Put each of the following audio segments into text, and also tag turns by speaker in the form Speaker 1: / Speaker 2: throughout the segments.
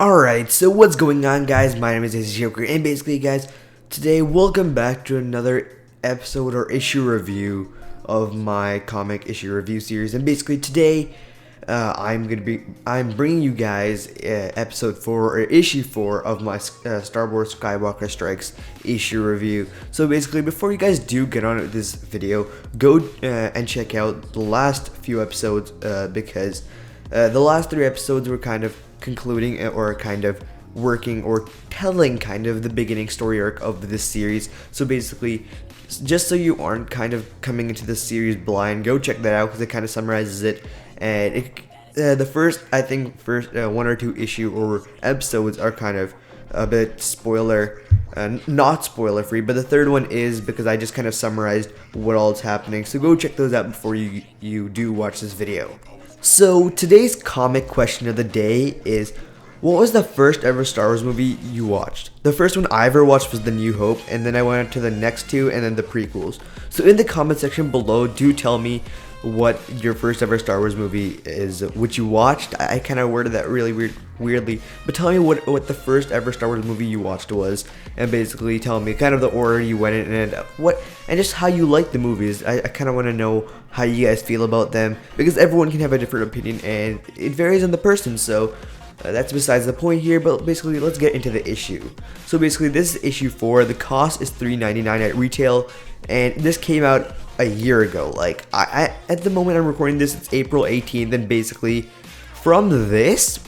Speaker 1: Alright, so what's going on, guys? My name is Joker, and basically, guys, today, welcome back to another episode or issue review of my comic issue review series. And basically, today, I'm bringing you guys episode 4 or issue 4 of my Star Wars Skywalker Strikes issue review. So basically, before you guys do get on with this video, go and check out the last few episodes because the last 3 episodes were kind of concluding or kind of working or telling kind of the beginning story arc of this series. So basically, just so you aren't kind of coming into this series blind, go check that out because it kind of summarizes it. And the first 1 or 2 issue or episodes are kind of a bit not spoiler free, but the third one is because I just kind of summarized what all is happening. So go check those out before you do watch this video. So today's comic question of the day is, what was the first ever Star Wars movie you watched? The first one I ever watched was The New Hope, and then I went to the next 2 and then the prequels. So in the comment section below, do tell me what your first ever Star Wars movie is, which you watched. I kind of worded that really weirdly, but tell me what the first ever Star Wars movie you watched was, and basically tell me kind of the order you went in and just how you like the movies. I kind of want to know how you guys feel about them, because everyone can have a different opinion and it varies on the person. So that's besides the point here, but basically let's get into the issue. So basically, this is issue 4. The cost is $3.99 at retail, and this came out a year ago. Like, I at the moment I'm recording this, it's April 18th, and basically from this,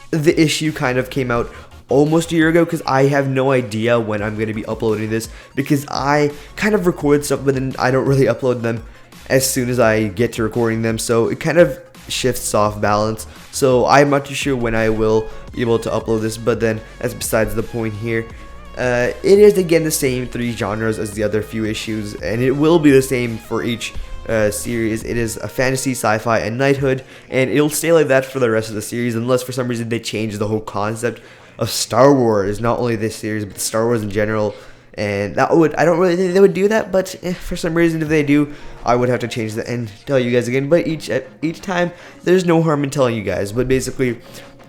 Speaker 1: the issue kind of came out almost a year ago, because I have no idea when I'm going to be uploading this, because I kind of record stuff but then I don't really upload them as soon as I get to recording them, so it kind of shifts off balance. So I'm not too sure when I will be able to upload this, but then that's besides the point here. It is again the same 3 genres as the other few issues, and it will be the same for each series. It is a fantasy, sci-fi, and knighthood, and it'll stay like that for the rest of the series unless for some reason they change the whole concept of Star Wars, not only this series but Star Wars in general. And I don't really think they would do that, but for some reason if they do, I would have to change that and tell you guys again. But each time, there's no harm in telling you guys. But basically,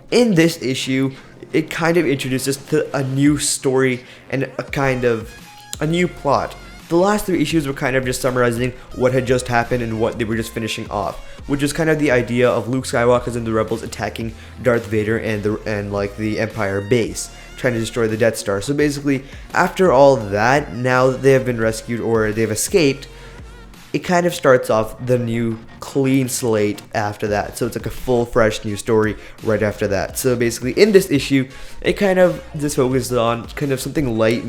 Speaker 1: in this issue, it kind of introduces to a new story and a new plot. The last 3 issues were kind of just summarizing what had just happened and what they were just finishing off, which is kind of the idea of Luke Skywalker and the Rebels attacking Darth Vader and the Empire base, trying to destroy the Death Star. So basically, after all that, now that they have been rescued or they've escaped, it kind of starts off the new clean slate after that. So it's like a full, fresh new story right after that. So basically, in this issue, it kind of just focuses on kind of something light,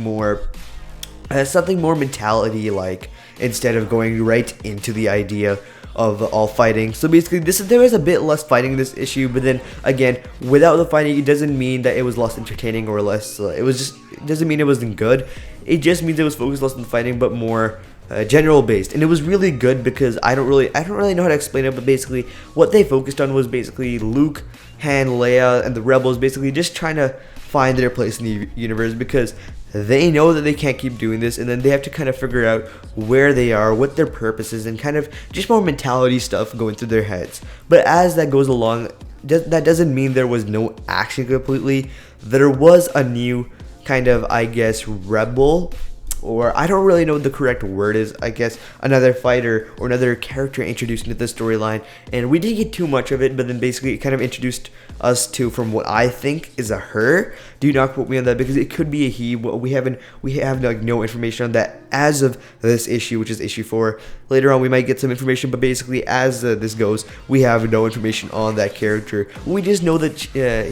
Speaker 1: something more mentality like, instead of going right into the idea of all fighting. So basically, there is a bit less fighting in this issue, but then again, without the fighting, it doesn't mean that it was less entertaining or less. It doesn't mean it wasn't good. It just means it was focused less on fighting, but more general based, and it was really good because I don't really know how to explain it. But basically, what they focused on was basically Luke, Han, Leia, and the Rebels basically just trying to find their place in the universe, because they know that they can't keep doing this, and then they have to kind of figure out where they are, what their purpose is, and kind of just more mentality stuff going through their heads. But as that goes along, that doesn't mean there was no action completely. There was a new kind of, I guess, rebel, or I don't really know what the correct word is, I guess another fighter or another character introduced into the storyline, and we didn't get too much of it, but then basically it kind of introduced us to, from what I think is a her. Do not quote me on that, because it could be a he. We have like no information on that as of this issue, which is issue 4. Later on we might get some information, but basically as this goes, we have no information on that character. We just know that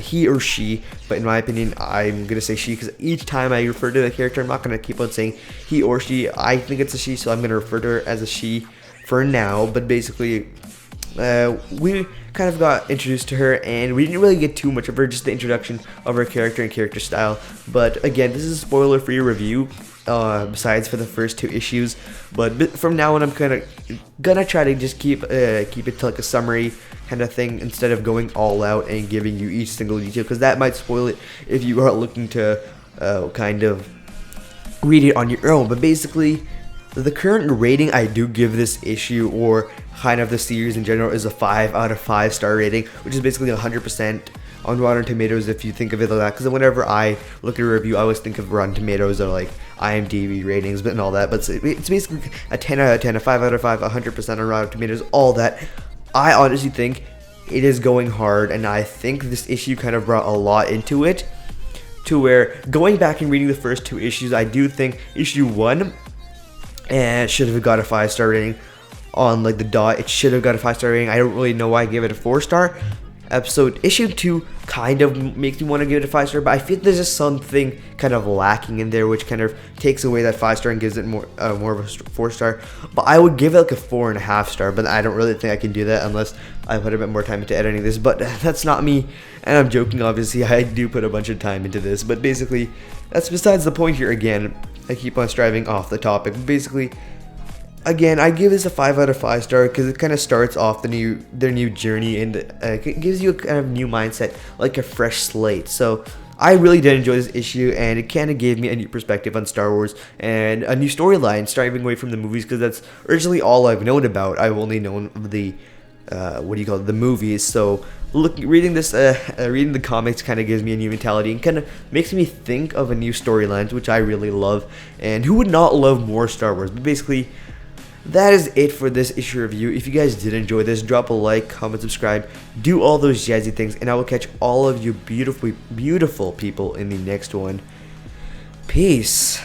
Speaker 1: he or she, but in my opinion I'm gonna say she, because each time I refer to the character, I'm not gonna keep on saying he or she. I think it's a she, so I'm gonna refer to her as a she for now. But basically, we kind of got introduced to her, and we didn't really get too much of her, just the introduction of her character and character style. But again, this is a spoiler-free review, besides for the first 2 issues. But from now on, I'm kind of gonna try to just keep it to like a summary kind of thing, instead of going all out and giving you each single detail, because that might spoil it if you are looking to kind of read it on your own. But basically, the current rating I do give this issue, or kind of the series in general, is a 5 out of 5 star rating, which is basically 100% on Rotten Tomatoes if you think of it like that, because whenever I look at a review, I always think of Rotten Tomatoes or like IMDb ratings and all that, but it's basically a 10 out of 10, a 5 out of 5, 100% on Rotten Tomatoes, all that. I honestly think it is going hard, and I think this issue kind of brought a lot into it, to where going back and reading the first 2 issues, I do think issue 1 should have got a 5-star rating on like the dot. It should have got a 5-star rating. I don't really know why I gave it a 4-star. Issue 2 kind of makes me want to give it a 5-star, but I feel there's just something kind of lacking in there, which kind of takes away that 5-star and gives it more of a 4-star. But I would give it like a 4.5-star, but I don't really think I can do that unless I put a bit more time into editing this. But that's not me, and I'm joking, obviously. I do put a bunch of time into this, but basically that's besides the point here. Again, I keep on striving off the topic. Basically, again, I give this a 5 out of 5-star because it kind of starts off their new journey, and it gives you a kind of new mindset, like a fresh slate. So I really did enjoy this issue, and it kind of gave me a new perspective on Star Wars and a new storyline, striving away from the movies, because that's originally all I've known about. I've only known the the movies. So reading the comics kind of gives me a new mentality and kind of makes me think of a new storylines, which I really love. And who would not love more Star Wars? But basically, that is it for this issue review. If you guys did enjoy this, drop a like, comment, subscribe, do all those jazzy things, and I will catch all of you beautiful people in the next one. Peace.